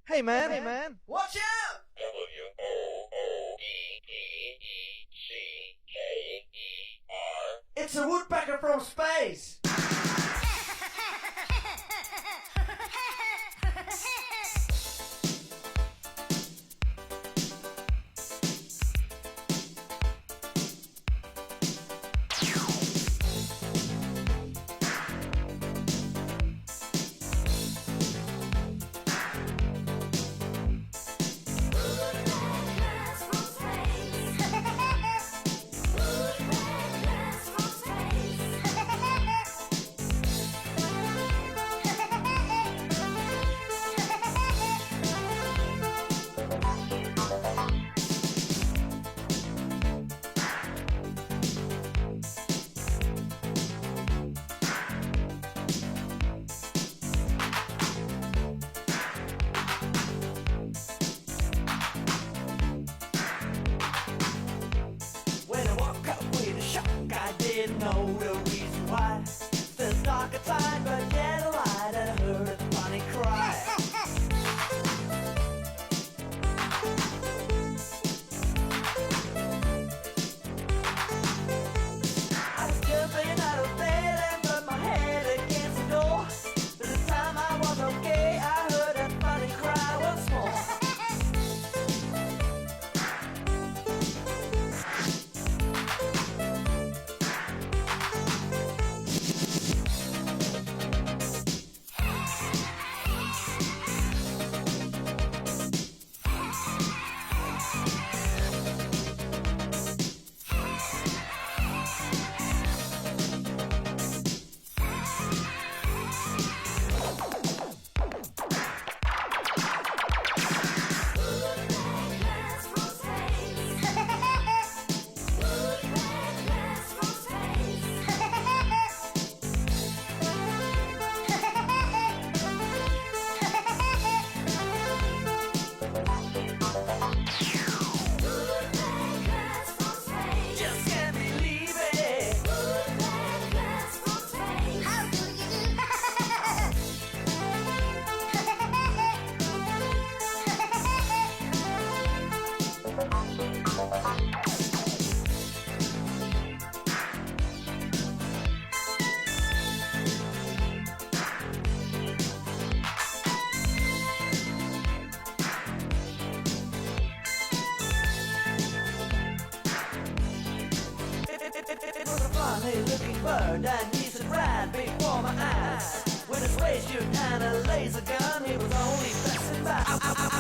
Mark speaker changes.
Speaker 1: Hey, man.
Speaker 2: Watch out!
Speaker 3: Woopecker.
Speaker 2: It's a woodpecker from space! Didn't know the reason why. Still dark outside, but yet a light, and I heard a funny cry. I was jumping out of bed and put my head against the door. By the time I was okay, I heard that funny cry once more. Funny looking bird and he stood right before my eyes. With his waist shoot and a laser gun, he was only passing by.